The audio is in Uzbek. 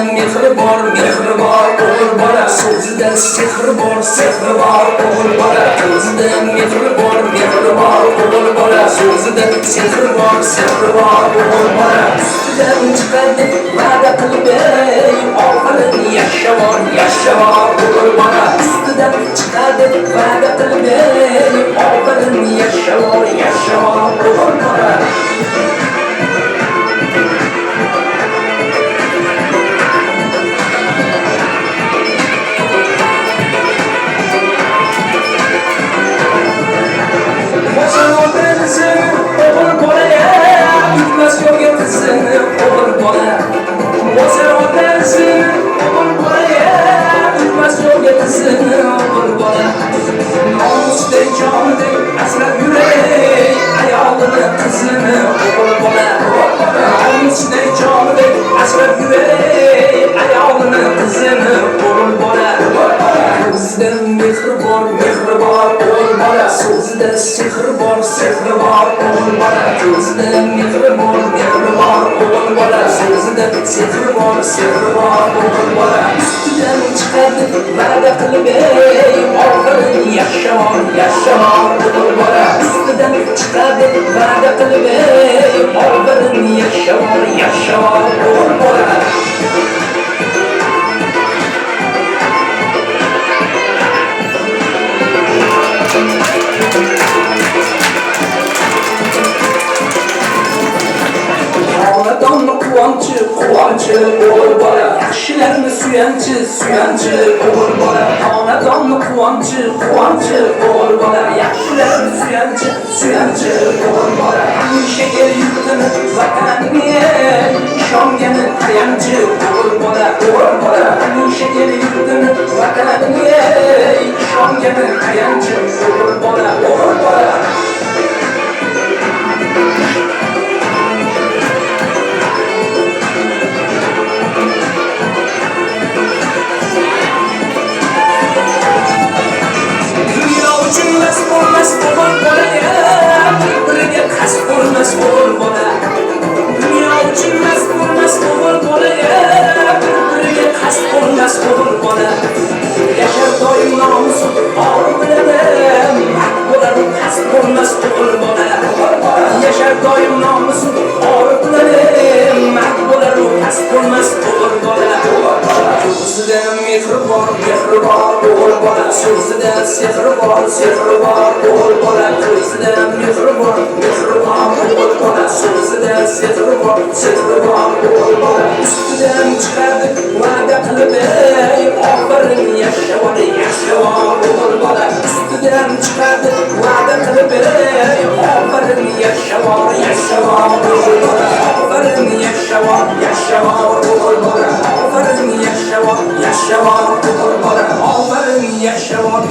mehri bor o'g'il bola, so'zida sehr bor o'g'il bola, ko'zida mehri bor o'g'il bola, so'zida sehr bor o'g'il bola. Ustidan chiqadi va'da qilib, oxirin yashavor o'g'il bola. Ustidan chiqadi va'da qilib, oxirin yashavor o'g'il bola. So'zida sehr bor o'g'il bola, ko'zida mehri bor o'g'il bola, so'zida sehr bor o'g'il bola. Ustidan chiqadi va'da qilib, oxirin yashavor o'g'il bola. Ustidan chiqadi va'da qilib, oxirin yashavor o'g'il bola. Quvonchi o'g'il bola, yaxshilarni suyanchi o'g'il bola. Xonadonni quvonchi o'g'il bola, yaxshilarni suyanchi o'g'il bola. Hamisha el yurtini vatanini ishongani tayanchi o'g'il bola. Hamisha el yurtini vatanini ishongani tayanchi o'g'il bola. Yashar doim nomusi or bilan, bo'lar qasd bo'lmas o'g'il bola. Yashar doim nomusi or bilan, bo'lar qasd bo'lmas o'g'il bola. Ko'zida mehri bor o'g'il bola, so'zida sehr bor o'g'il bola, ko'zida mehri bor o'g'il bola, so'zida sehr bor o'g'il bola. Ustidan chiqadi va'da qilib, oxirin yashavor o'g'il bola. Ustidan chiqadi va'da qilib, oxirin yashavor o'g'il bola. Oxirin yashavor o'g'il bola. Oxirin yashavor o'g'il bola. Oxirin yashavor